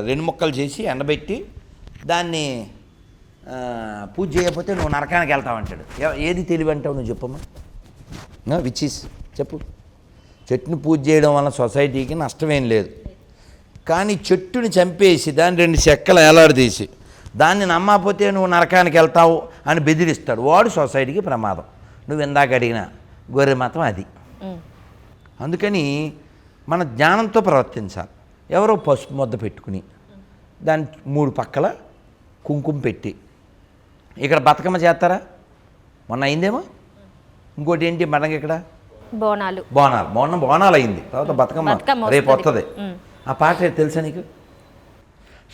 2 ముక్కలు చేసి ఎండబెట్టి దాన్ని పూజ చేయకపోతే నువ్వు నరకానికి వెళ్తావంటాడు. ఏది తెలివి అంటావు నువ్వు చెప్పమ్మా? చెప్పు. చెట్టుని పూజ చేయడం వల్ల సొసైటీకి నష్టమేం లేదు. కానీ చెట్టుని చంపేసి దాన్ని 2 చెక్కలు ఏలాడదీసి దాన్ని నమ్మకపోతే నువ్వు నరకానికి వెళ్తావు అని బెదిరిస్తాడు. వాడు సొసైటీకి ప్రమాదం. నువ్వు ఇందాక అడిగిన గొర్రె మతం అది. అందుకని మన జ్ఞానంతో ప్రవర్తించాలి. ఎవరో పసుపు ముద్ద పెట్టుకుని దాని 3 పక్కల కుంకుమ పెట్టి ఇక్కడ బతుకమ్మ చేస్తారా? మొన్న అయిందేమో. ఇంకోటి ఏంటి మనకి ఇక్కడ బోనాలు అయింది. తర్వాత బతుకమ్మ రేపు వస్తుంది. ఆ పాట తెలుసా నీకు?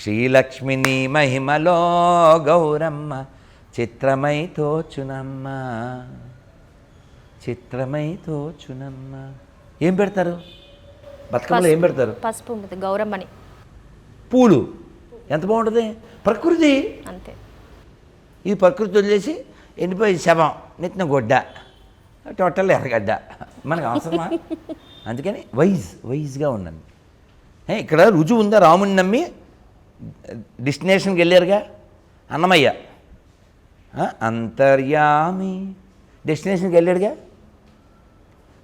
శ్రీలక్ష్మిని మహిమలో గౌరమ్మ చిత్రమై తోచునమ్మ ఏం పెడతారు బతుకమ్మలో? ఏం పెడతారు? పసుపు గౌరమ్మని. పూలు. ఎంత బాగుంటుంది ప్రకృతి. అంతే. ఇది ప్రకృతి వదిలేసి ఎండిపోయి శవం, నెత్తిన గొడ్డ, టోటల్ ఎర్రగడ్డ. మనకు అవసరమా? అందుకని వైజ్గా ఉండండి. ఇక్కడ రుజువు ఉందా? రాముని నమ్మి డెస్టినేషన్కి వెళ్ళారుగా అన్నమయ్య, అంతర్యామి డెస్టినేషన్కి వెళ్ళాడుగా.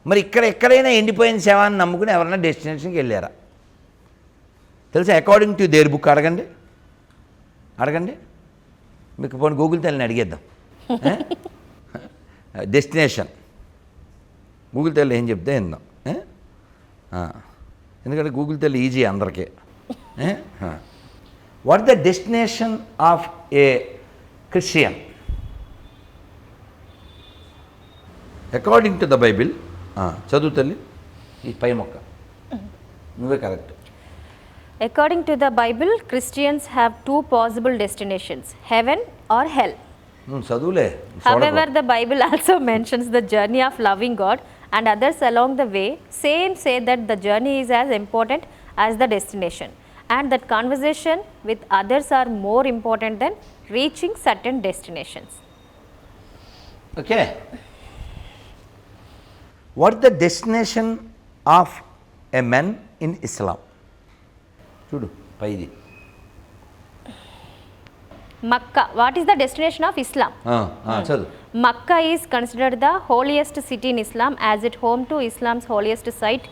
మరి ఎక్కడైనా ఎండిపోయిన శవాన్ని నమ్ముకుని ఎవరైనా డెస్టినేషన్కి వెళ్ళారా? తెలుసా? అకార్డింగ్ టు దేర్ బుక్ అడగండి. మీకు పోనీ గూగుల్ తల్లిని అడిగేద్దాం. డెస్టినేషన్ గూగుల్ తల్లి ఏం చెప్తే విందాం. ఎందుకంటే గూగుల్ తల్లి ఈజీ అందరికీ. What the destination of a Christian according to the Bible? చదువు తల్లి ఈ పై మొక్క, నువ్వే correct. According to the Bible, Christians have 2 possible destinations, heaven or hell. చదువులే. However, the Bible also mentions the journey of loving God and others along the way. Some say that the journey is as important as the destination and that conversation with others are more important than reaching certain destinations. Okay. What is the destination of a man in Islam? చూడు పైది. Makkah. What is the destination of Islam? చదువు. Makkah is considered the holiest city in Islam as it home to Islam's holiest site,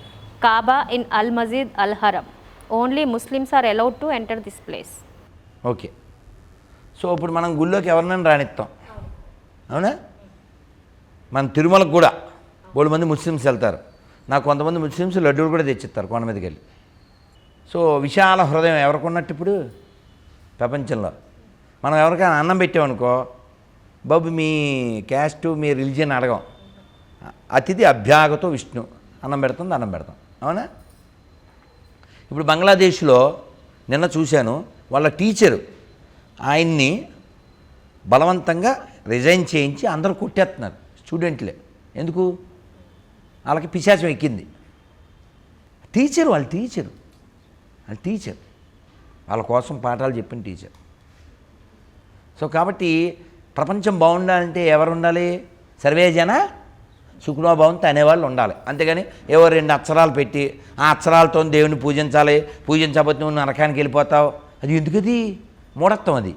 Kaaba in Al-Masjid Al-Haram. Only Muslims are allowed to enter this place. Okay. So ఇప్పుడు మనం గుళ్ళోకి ఎవరినైనా రానిస్తాం, అవునా? మన తిరుమలకు కూడా బోడు మంది ముస్లిమ్స్ వెళ్తారు. నాకు కొంతమంది ముస్లిమ్స్ లడ్డూలు కూడా తెచ్చిస్తారు కొండ మీదకి వెళ్ళి. సో విశాల హృదయం ఎవరికి ఉన్నట్టు ఇప్పుడు ప్రపంచంలో? మనం ఎవరికైనా అన్నం పెట్టామనుకో, బాబు మీ క్యాస్ట్ మీ రిలీజియన్ అడగం. అతిథి అభ్యాగతో విష్ణు, అన్నం పెడతాం అన్నం పెడతాం, అవునా? ఇప్పుడు బంగ్లాదేశ్లో నిన్న చూశాను, వాళ్ళ టీచరు ఆయన్ని బలవంతంగా రిజైన్ చేయించి అందరూ కొట్టేస్తున్నారు స్టూడెంట్లే. ఎందుకు? వాళ్ళకి పిశాచం ఎక్కింది. టీచర్ వాళ్ళ టీచర్ వాళ్ళ కోసం పాఠాలు చెప్పిన టీచర్. సో కాబట్టి ప్రపంచం బాగుండాలంటే ఎవరు ఉండాలి? సర్వే జన సుఖనో భవంతు అనేవాళ్ళు ఉండాలి. అంతేగాని ఏవో 2 అక్షరాలు పెట్టి ఆ అక్షరాలతో దేవుని పూజించాలి, పూజించకపోతే నువ్వు నరకానికి వెళ్ళిపోతావు, అది ఎందుకది? మూఢత్వం. అది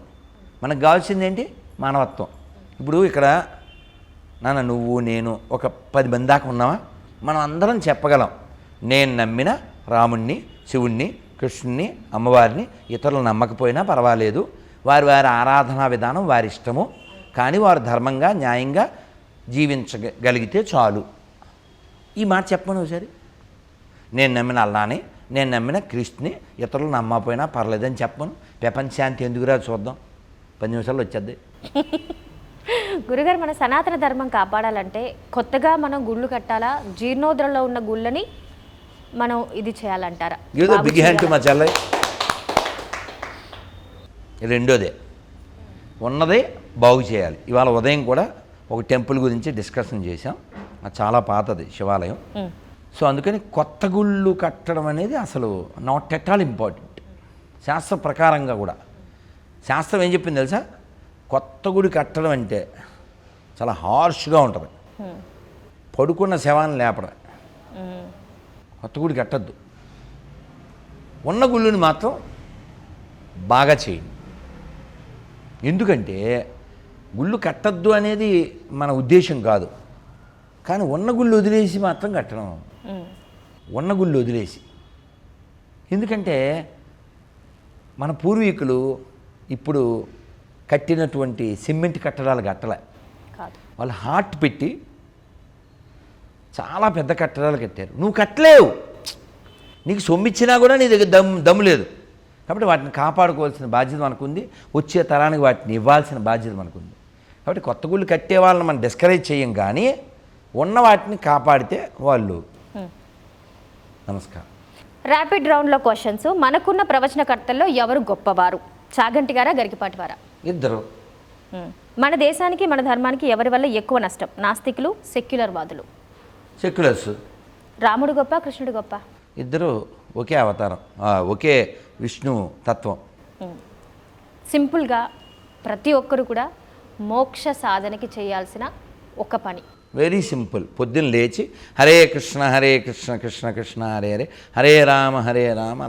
మనకు కావాల్సింది ఏంటి? మానవత్వం. ఇప్పుడు ఇక్కడ నాన్న నువ్వు నేను ఒక 10 మంది దాకా ఉన్నావా? మనం అందరం చెప్పగలం, నేను నమ్మిన రాముణ్ణి, శివుణ్ణి, కృష్ణుణ్ణి, అమ్మవారిని, ఇతరులు నమ్మకపోయినా పర్వాలేదు, వారి వారి ఆరాధనా విధానం వారి ఇష్టము, కానీ వారు ధర్మంగా న్యాయంగా జీవించగలిగితే చాలు. ఈ మాట చెప్పను ఒకసారి. నేను నమ్మిన అల్లాని, నేను నమ్మిన క్రీస్తుని, ఇతరులు నమ్మకపోయినా పర్లేదని చెప్పను. ప్రపంచాంతి ఎందుకురా చూద్దాం, 10 నిమిషాల్లో వచ్చేద్ది. గురుగారు, మన సనాతన ధర్మం కాపాడాలంటే కొత్తగా మనం గుళ్ళు కట్టాలా, జీర్ణోద్రలో ఉన్న గుళ్ళని మనం ఇది చేయాలంటారా? ఏదో బిగ్ హ్యాండ్ మా చెల్లై. రెండోదే ఉన్నదే బాగు చేయాలి. ఇవాళ ఉదయం కూడా ఒక టెంపుల్ గురించి డిస్కషన్ చేశాం. అది చాలా పాతది శివాలయం. సో అందుకని కొత్త గుళ్ళు కట్టడం అనేది అసలు నాట్ ఎట్ ఆల్ ఇంపార్టెంట్. శాస్త్ర ప్రకారంగా కూడా శాస్త్రం ఏం చెప్పింది తెలుసా? కొత్త గుడి కట్టడం అంటే చాలా హార్ష్గా ఉంటుంది. పడుకున్న శవాన్ని లేపడం. కొత్త గుడి కట్టద్దు. ఉన్న గుళ్ళుని మాత్రం బాగా చేయండి. ఎందుకంటే గుళ్ళు కట్టద్దు అనేది మన ఉద్దేశం కాదు, కానీ ఉన్న గుళ్ళు వదిలేసి మాత్రం కట్టడం. ఉన్న గుళ్ళు వదిలేసి. ఎందుకంటే మన పూర్వీకులు ఇప్పుడు కట్టినటువంటి సిమెంట్ కట్టడాలు కట్టలే, వాళ్ళు హార్ట్ పెట్టి చాలా పెద్ద కట్టడాలు కట్టారు. నువ్వు కట్టలేవు, నీకు సొమ్మిచ్చినా కూడా నీ దగ్గర దమ్ము లేదు. కాబట్టి వాటిని కాపాడుకోవాల్సిన బాధ్యత మనకుంది, వచ్చే తరానికి వాటిని ఇవ్వాల్సిన బాధ్యత మనకుంది. కాబట్టి కొత్త గుళ్ళు కట్టే వాళ్ళని మనం డిస్కరేజ్ చేయం, కానీ ఉన్న వాటిని కాపాడితే వాళ్ళు. నమస్కారం. ర్యాపిడ్ రౌండ్లో క్వశ్చన్స్. మనకున్న ప్రవచనకర్తల్లో ఎవరు గొప్పవారు? చాగంటి గారా, గరికపాటి వారా? ఇద్దరు. మన దేశానికి మన ధర్మానికి ఎవరి వల్ల ఎక్కువ నష్టం? నాస్తికులు, సెక్యులర్ వాదులు? సెక్యులర్స్. రాముడు గొప్ప, కృష్ణుడు గొప్ప? ఇద్దరు ఒకే అవతారం, ఒకే విష్ణు తత్వం. సింపుల్గా ప్రతి ఒక్కరు కూడా మోక్ష సాధనకి చేయాల్సిన ఒక పని. Very simple. పొద్దున్న లేచి హరే కృష్ణ కృష్ణ కృష్ణ హరే హరే, హరే రామ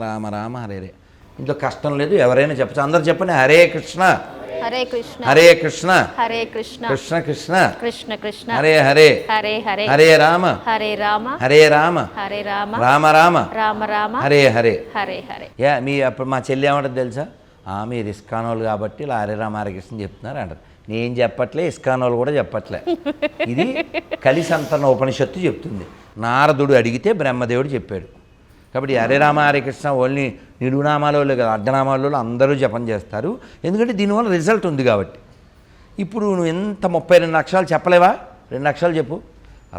రామ రామ హరే హరే. ఇంట్లో కష్టం లేదు, ఎవరైనా చెప్పచ్చు. అందరు చెప్పండి, హరే కృష్ణ హరే కృష్ణ హరే కృష్ణ హరే కృష్ణ కృష్ణ కృష్ణ కృష్ణ కృష్ణ హరే హరే హరే హరే హరే రామ హరే రామ హరే రామ హరే రామ రామ రామ రామ రామ హరే హరే హరే హరే. మీ అప్పుడు మా చెల్లి ఏమంటుంది తెలుసా? మీరు ఇస్కాన్ వాళ్ళు కాబట్టి ఇలా హరే రామ హరే కృష్ణ చెప్తున్నారు అంటారు. నేను చెప్పట్లే, ఇస్కాన్ వాళ్ళు కూడా చెప్పట్లే. ఇది కలిసంతరణ ఉపనిషత్తు చెప్తుంది. నారదుడు అడిగితే బ్రహ్మదేవుడు చెప్పాడు. కాబట్టి హరే రామ హరే కృష్ణ ఓన్లీ నిడునామాలో కదా, అడ్డనామాలలో అందరూ జపం చేస్తారు. ఎందుకంటే దీనివల్ల రిజల్ట్ ఉంది కాబట్టి. ఇప్పుడు నువ్వు ఎంత 32 అక్షరాలు చెప్పలేవా? 2 అక్షరాలు చెప్పు,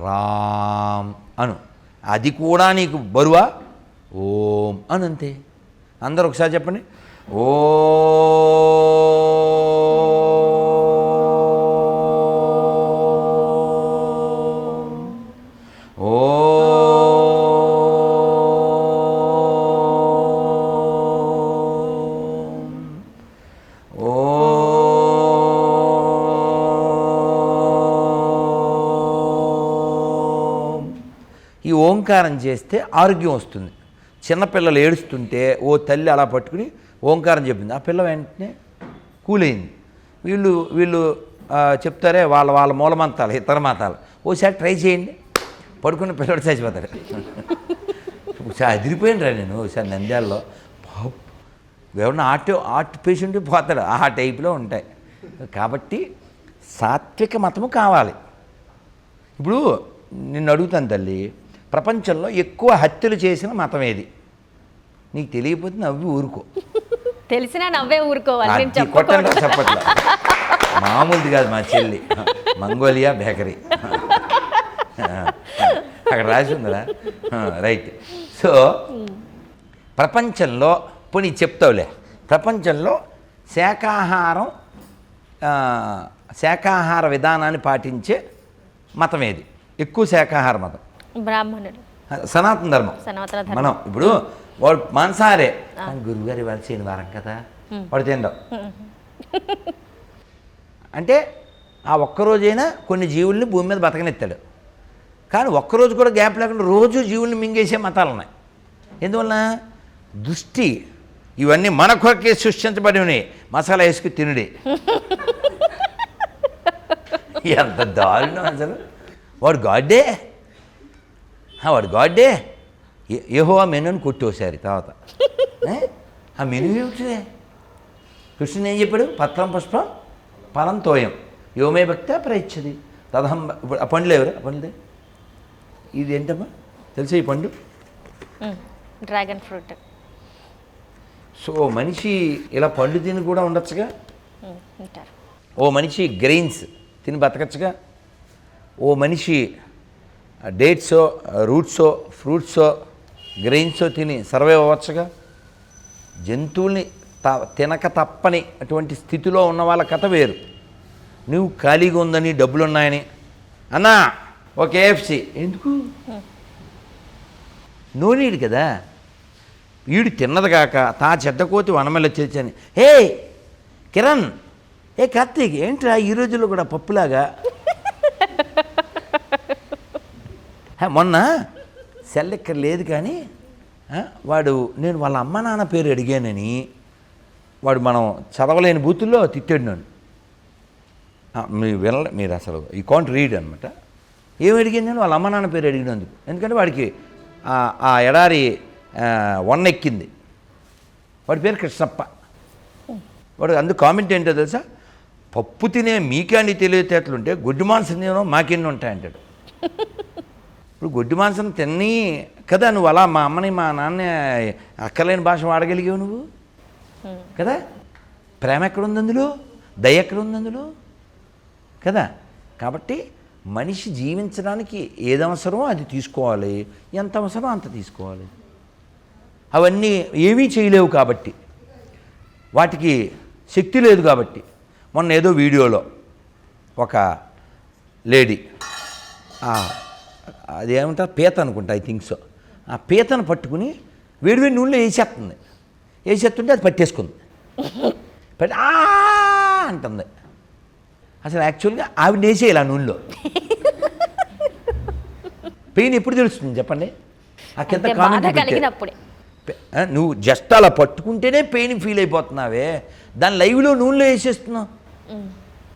రామ్ అను. అది కూడా నీకు బరువా? ఓం అను, అంతే. అందరూ ఒకసారి చెప్పండి, ఓ ఈ ఓంకారం చేస్తే ఆరోగ్యం వస్తుంది. చిన్నపిల్లలు ఏడుస్తుంటే ఓ తల్లి అలా పట్టుకుని ఓంకారం చెప్పింది, ఆ పిల్ల వెంటనే కూలైంది. వీళ్ళు చెప్తారే వాళ్ళ మూలమంతాలు, ఇతర మతాలు. ఓసారి ట్రై చేయండి, పడుకున్న పిల్లడు చచ్చిపోతాడు. ఒకసారి అదిరిపోయినరా నేను. ఒకసారి నంద్యాలలో ఎవరన్నా హార్ట్ పేషెంట్ పోతాడు, ఆ టైప్లో ఉంటాయి. కాబట్టి సాత్విక మతము కావాలి. ఇప్పుడు నిన్ను అడుగుతాను తల్లి, ప్రపంచంలో ఎక్కువ హత్యలు చేసిన మతం ఏది? నీకు తెలియకపోతే నవ్వి ఊరుకో. తెలిసినా నవ్వే ఊరుకోవాలి. కొట్టండి చెప్పట్లే, మామూలుది కాదు. మా చెల్లి మంగోలియా బేకరీ అక్కడ రాసి ఉందిరా. రైట్. సో ప్రపంచంలో పోనీ చెప్తావులే, ప్రపంచంలో శాకాహార విధానాన్ని పాటించే మతం ఏది ఎక్కువ శాకాహార మతం. బ్రాహ్మణుడు సనాతన ధర్మం. సనాతన ధర్మం. మనం ఇప్పుడు వాడు మాంసాహారే, కానీ గురువుగారు ఇవాళ శనివారం కదా వాడు తినడం. అంటే ఆ ఒక్కరోజైనా కొన్ని జీవుల్ని భూమి మీద బతకనెత్తాడు. కానీ ఒక్కరోజు కూడా గ్యాప్ లేకుండా రోజు జీవుల్ని మింగేసే మతాలు ఉన్నాయి. ఎందువలన దృష్టి ఇవన్నీ మన కొరకే సృష్టించబడినవి, మసాలా వేసుకు తినుడే. ఎంత దారుణం అసలు. వాడు గాడ్డే, వాడు గాడ్డే. యెహోవా మెనుని కొట్టేసారి తర్వాత ఆ మెను ఏమిటి? కృష్ణుని ఏం చెప్పాడు? పత్రం పుష్పం ఫలం తోయం యోమే భక్త ప్రయచ్చది తదహం. ఇప్పుడు ఆ పండ్లు ఎవరు? ఆ పండ్లే ఇది ఏంటమ్మా తెలుసా ఈ పండు? Dragon fruit. సో మనిషి ఇలా పండు తిని కూడా ఉండొచ్చుగా. ఉంటారు. ఓ మనిషి గ్రెయిన్స్ తిని బతకచ్చుగా. ఓ మనిషి డేట్సో రూట్సో ఫ్రూట్సో గ్రెయిన్సో తిని సర్వైవ్ అవ్వచ్చుగా. జంతువుల్ని తినక తప్పని అటువంటి స్థితిలో ఉన్న వాళ్ళ కథ వేరు. నువ్వు ఖాళీగా ఉందని డబ్బులు ఉన్నాయని అన్నా ఒక KFC ఎందుకు? నో నీడ్ కదా. వీడు తిన్నది కాక తా చెడ్డకోతి వనమల్ల వచ్చేసని, హే కిరణ్, ఏ కార్తీక్ ఏంట్రా ఈ రోజుల్లో కూడా పప్పులాగా. మొన్న సెల్ ఇక్కడ లేదు కానీ వాడు నేను వాళ్ళ అమ్మ నాన్న పేరు అడిగానని వాడు మనం చదవలేని బూతుల్లో తిట్టాడు నన్ను. మీరు అసలు ఈ కాంట్ రీడ్ అనమాట. ఏమి అడిగాను నేను? వాళ్ళ అమ్మ నాన్న పేరు అడిగినందుకు. ఎందుకంటే వాడికి ఆ ఎడారి ఎక్కింది. వాడి పేరు కృష్ణప్ప. వాడు అందుకు కామెంట్ ఏంటో తెలుసా? పప్పు తినే మీకాన్ని తెలివితేటలుంటే గొడ్డు మాంసం తినో మాకెన్ని ఉంటాయంటాడు. ఇప్పుడు గొడ్డు మాంసం తిని కదా నువ్వు అలా మా అమ్మని మా నాన్న అక్కర్లేని భాష వాడగలిగావు నువ్వు కదా. ప్రేమ ఎక్కడుంది అందులో? దయ ఎక్కడుంది అందులో కదా. కాబట్టి మనిషి జీవించడానికి ఏది అవసరమో అది తీసుకోవాలి, ఎంత అవసరమో అంత తీసుకోవాలి. అవన్నీ ఏమీ చేయలేవు కాబట్టి, వాటికి శక్తి లేదు కాబట్టి. మొన్న ఏదో వీడియోలో ఒక లేడీ అదేమంటారు పీత అనుకుంటా, ఐ థింక్ సో, ఆ పీతను పట్టుకుని వేడివేడి నూనెలో వేసేస్తుంటే అది పట్టేసుకుంది. అంటుంది. అసలు యాక్చువల్గా ఆవిడ వేసేయాలి ఆ నూనెలో. పెయిన్ ఎప్పుడు తెలుస్తుంది చెప్పండి? ఆ కింద కామెంట్ నువ్వు జస్ట్ అలా పట్టుకుంటేనే పెయిన్ ఫీల్ అయిపోతున్నావే, దాని లైవ్లో నూనెలో వేసేస్తున్నావు.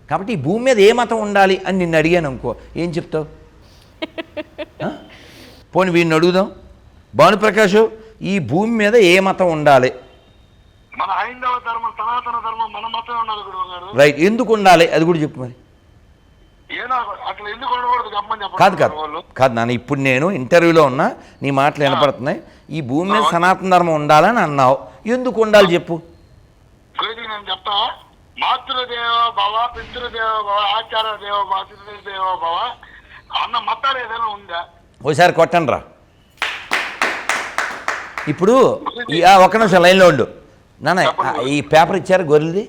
కాబట్టి ఈ భూమి మీద ఏ మతం ఉండాలి అని నిన్ను అడిగాను అనుకో, ఏం చెప్తావు? పోనీ వీడిని అడుగుదాం, భానుప్రకాష్ ఈ భూమి మీద ఏ మతం ఉండాలి? మన హైందవ ధర్మం, సనాతన ధర్మం, మన మతం ఉండాలి గురువుగారు. రైట్, ఎందుకు ఉండాలి అది కూడా చెప్పు మరి. అట్లా ఎందుకు ఉండకూడదు గమ్మని కాదు కాదు నాన్న, ఇప్పుడు నేను ఇంటర్వ్యూలో ఉన్నా, నీ మాటలు వినపడుతున్నాయి. ఈ భూమి మీద సనాతన ధర్మం ఉండాలని అన్నావు, ఎందుకు ఉండాలి చెప్పు. నేను చెప్తా. మాతృదేవ భవ, పితృదేవ భవ, ఆచార్య దేవ భవ, పితృదేవ భవ అన్న మతాలు ఏదైనా ఉందా? ఓసారి కొట్టండి రా. ఇప్పుడు ఒక్క నిమిషం లైన్లో ఉండు నాన్న. ఈ పేపర్ ఇచ్చారా గొర్రెలది?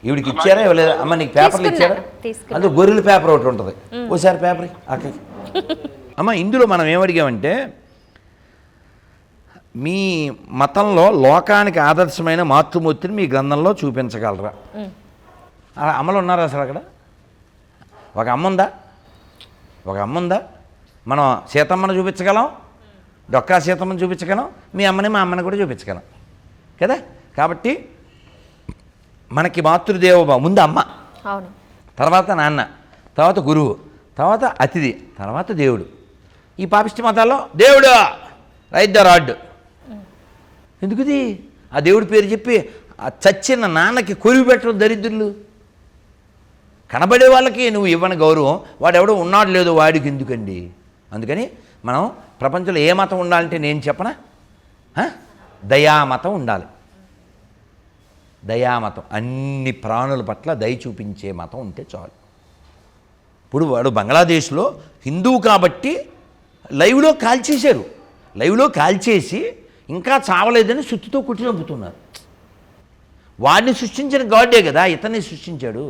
ఈవిడికి ఇచ్చారా ఇవ్వలేదా? అమ్మ నీకు పేపర్లు ఇచ్చారా? అందులో గొర్రెల పేపర్ ఒకటి ఉంటుంది. ఓసారి పేపర్ అక్కకి. అమ్మ ఇందులో మనం ఏమడిగామంటే, మీ మతంలో లోకానికి ఆదర్శమైన మాతృమూర్తిని మీ గ్రంథంలో చూపించగలరా? అమ్మలు ఉన్నారా అసలు అక్కడ? ఒక అమ్మ ఉందా? మనం సీతమ్మను చూపించగలం, డొక్కా సీతమ్మను చూపించగలం, మీ అమ్మని మా అమ్మని కూడా చూపించగలం కదా. కాబట్టి మనకి మాతృదేవ ముందు అమ్మ, తర్వాత నాన్న, తర్వాత గురువు, తర్వాత అతిథి, తర్వాత దేవుడు. ఈ పాపిష్టి మతాల్లో దేవుడు రైట్ ద రాడ్. ఎందుకుది? ఆ దేవుడి పేరు చెప్పి ఆ చచ్చిన నాన్నకి కొరివి పెట్టడం దరిద్రులు. కనబడే వాళ్ళకి నువ్వు ఇవ్వని గౌరవం వాడెవడో ఉన్నాడు లేదో వాడికి ఎందుకండి? అందుకని మనం ప్రపంచంలో ఏ మతం ఉండాలంటే నేను చెప్పనా? దయామతం ఉండాలి. దయామతం, అన్ని ప్రాణుల పట్ల దయ చూపించే మతం ఉంటే చాలు. ఇప్పుడు వాడు బంగ్లాదేశ్లో హిందువు కాబట్టి లైవ్లో కాల్చేశారు. లైవ్లో కాల్చేసి ఇంకా చావలేదని సుత్తితో కుట్టి చంపుతున్నారు. వాడిని సృష్టించిన గాడే కదా ఇతన్ని సృష్టించాడు.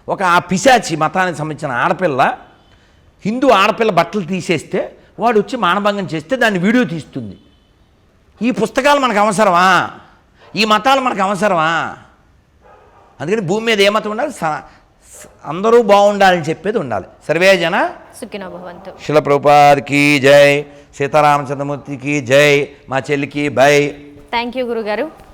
ఆ పిశాచి మతానికి సంబంధించిన ఆడపిల్ల హిందూ ఆడపిల్ల బట్టలు తీసేస్తే వాడు వచ్చి మానభంగం చేస్తే దాన్ని వీడియో తీస్తుంది. ఈ పుస్తకాలు మనకు అవసరమా? ఈ మతాలు మనకు అవసరమా? అందుకని భూమి మీద ఏ మతం ఉండాలి? అందరూ బాగుండాలని చెప్పేది ఉండాలి. సర్వే జన సుఖినో భవంతు. శిల ప్రభుపాద్కి జై, సీతారామచంద్రమూర్తికి జై, మా చెల్లికి బై. థ్యాంక్ యూ గురుగారు.